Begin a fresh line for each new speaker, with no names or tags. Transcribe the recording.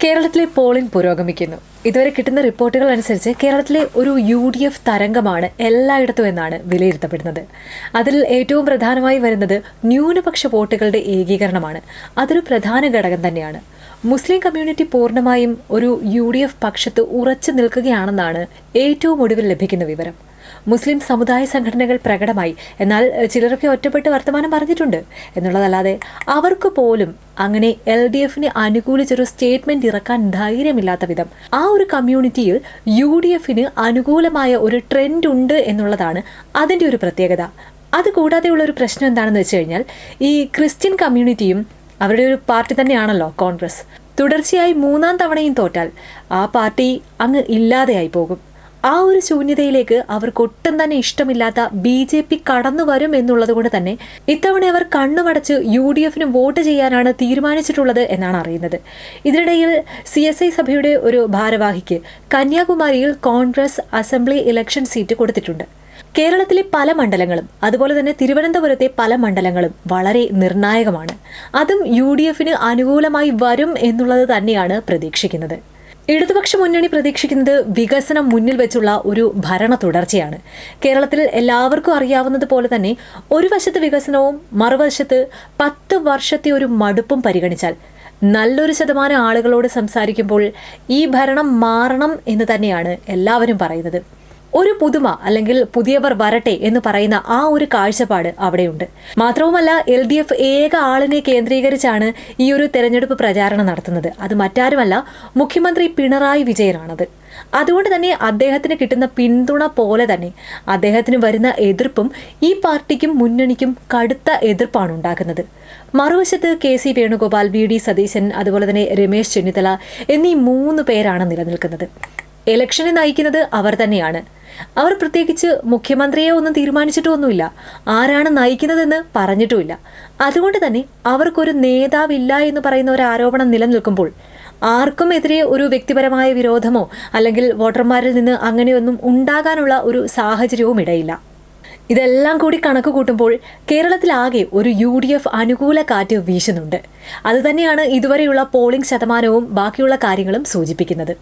കേരളത്തിലെ പോളിംഗ് പുരോഗമിക്കുന്നു. ഇതുവരെ കിട്ടുന്ന റിപ്പോർട്ടുകൾ അനുസരിച്ച് കേരളത്തിലെ ഒരു UDF തരംഗമാണ് എല്ലായിടത്തും എന്നാണ് വിലയിരുത്തപ്പെടുന്നത്. അതിൽ ഏറ്റവും പ്രധാനമായി വരുന്നത് ന്യൂനപക്ഷ വോട്ടുകളുടെ ഏകീകരണമാണ്. അതൊരു പ്രധാന ഘടകം തന്നെയാണ്. മുസ്ലിം കമ്മ്യൂണിറ്റി പൂർണ്ണമായും ഒരു UDF പക്ഷത്ത് ഉറച്ചു നിൽക്കുകയാണെന്നാണ് ഏറ്റവും ഒടുവിൽ ലഭിക്കുന്ന വിവരം. മുസ്ലിം സമുദായ സംഘടനകൾ പ്രകടമായി, എന്നാൽ ചിലരൊക്കെ ഒറ്റപ്പെട്ട് വർത്തമാനം പറഞ്ഞിട്ടുണ്ട് എന്നുള്ളതല്ലാതെ അവർക്ക് പോലും അങ്ങനെ LDFനെ അനുകൂലിച്ചൊരു സ്റ്റേറ്റ്മെന്റ് ഇറക്കാൻ ധൈര്യമില്ലാത്ത വിധം ആ ഒരു കമ്മ്യൂണിറ്റിയിൽ UDFന് അനുകൂലമായ ഒരു ട്രെൻഡ് ഉണ്ട് എന്നുള്ളതാണ് അതിൻ്റെ ഒരു പ്രത്യേകത. അതുകൂടാതെയുള്ള ഒരു പ്രശ്നം എന്താണെന്ന് വെച്ച് കഴിഞ്ഞാൽ, ഈ ക്രിസ്ത്യൻ കമ്മ്യൂണിറ്റിയും അവരുടെ ഒരു പാർട്ടി തന്നെയാണല്ലോ കോൺഗ്രസ്. തുടർച്ചയായി 3-ാം തവണയും തോറ്റാൽ ആ പാർട്ടി അങ്ങ് ഇല്ലാതെയായി പോകും. ആ ഒരു ശൂന്യതയിലേക്ക് അവർക്ക് ഒട്ടും തന്നെ ഇഷ്ടമില്ലാത്ത BJP കടന്നു വരും എന്നുള്ളത് കൊണ്ട് തന്നെ ഇത്തവണ അവർ കണ്ണുമടച്ച് UDFന് വോട്ട് ചെയ്യാനാണ് തീരുമാനിച്ചിട്ടുള്ളത് എന്നാണ് അറിയുന്നത്. ഇതിനിടയിൽ CSI സഭയുടെ ഒരു ഭാരവാഹിക്ക് കന്യാകുമാരിയിൽ കോൺഗ്രസ് അസംബ്ലി ഇലക്ഷൻ സീറ്റ് കൊടുത്തിട്ടുണ്ട്. കേരളത്തിലെ പല മണ്ഡലങ്ങളും അതുപോലെ തന്നെ തിരുവനന്തപുരത്തെ പല മണ്ഡലങ്ങളും വളരെ നിർണായകമാണ്. അതും UDFന് അനുകൂലമായി വരും എന്നുള്ളത് തന്നെയാണ് പ്രതീക്ഷിക്കുന്നത്. ഇടതുപക്ഷ മുന്നണി പ്രതീക്ഷിക്കുന്നത് വികസനം മുന്നിൽ വെച്ചുള്ള ഒരു ഭരണ തുടർച്ചയാണ്. കേരളത്തിൽ എല്ലാവർക്കും അറിയാവുന്നത് പോലെ തന്നെ ഒരു വശത്ത് വികസനവും മറുവശത്ത് 10 വർഷത്തെ ഒരു മടുപ്പും പരിഗണിച്ചാൽ നല്ലൊരു ശതമാനം ആളുകളോട് സംസാരിക്കുമ്പോൾ ഈ ഭരണം മാറണം എന്ന് തന്നെയാണ് എല്ലാവരും പറയുന്നത്. ഒരു പുതുമ അല്ലെങ്കിൽ പുതിയവർ വരട്ടെ എന്ന് പറയുന്ന ആ ഒരു കാഴ്ചപ്പാട് അവിടെയുണ്ട്. മാത്രവുമല്ല, LDF ഏക ആളിനെ കേന്ദ്രീകരിച്ചാണ് ഈ ഒരു തെരഞ്ഞെടുപ്പ് പ്രചാരണം നടത്തുന്നത്. അത് മറ്റാരുമല്ല, മുഖ്യമന്ത്രി പിണറായി വിജയനാണത്. അതുകൊണ്ട് തന്നെ അദ്ദേഹത്തിന് കിട്ടുന്ന പിന്തുണ പോലെ തന്നെ അദ്ദേഹത്തിന് വരുന്ന എതിർപ്പും ഈ പാർട്ടിക്കും മുന്നണിക്കും കടുത്ത എതിർപ്പാണ് ഉണ്ടാക്കുന്നത്. മറുവശത്ത് KC വേണുഗോപാൽ, VD സതീശൻ, അതുപോലെ തന്നെ രമേശ് ചെന്നിത്തല എന്നീ 3 പേരാണ് നിലനിൽക്കുന്നത്. ഇലക്ഷനെ നയിക്കുന്നത് അവർ തന്നെയാണ്. അവർ പ്രത്യേകിച്ച് മുഖ്യമന്ത്രിയെ ഒന്നും തീരുമാനിച്ചിട്ടൊന്നുമില്ല, ആരാണ് നയിക്കുന്നതെന്ന് പറഞ്ഞിട്ടുമില്ല. അതുകൊണ്ട് തന്നെ അവർക്കൊരു നേതാവില്ല എന്ന് പറയുന്ന ഒരു ആരോപണം നിലനിൽക്കുമ്പോൾ ആർക്കും എതിരെ ഒരു വ്യക്തിപരമായ വിരോധമോ അല്ലെങ്കിൽ വോട്ടർമാരിൽ നിന്ന് അങ്ങനെയൊന്നും ഉണ്ടാകാനുള്ള ഒരു സാഹചര്യവും ഇടയില്ല. ഇതെല്ലാം കൂടി കണക്ക് കൂട്ടുമ്പോൾ കേരളത്തിലാകെ ഒരു UDF അനുകൂല കാറ്റ് വീശുന്നുണ്ട്. അതുതന്നെയാണ് ഇതുവരെയുള്ള പോളിംഗ് ശതമാനവും ബാക്കിയുള്ള കാര്യങ്ങളും സൂചിപ്പിക്കുന്നത്.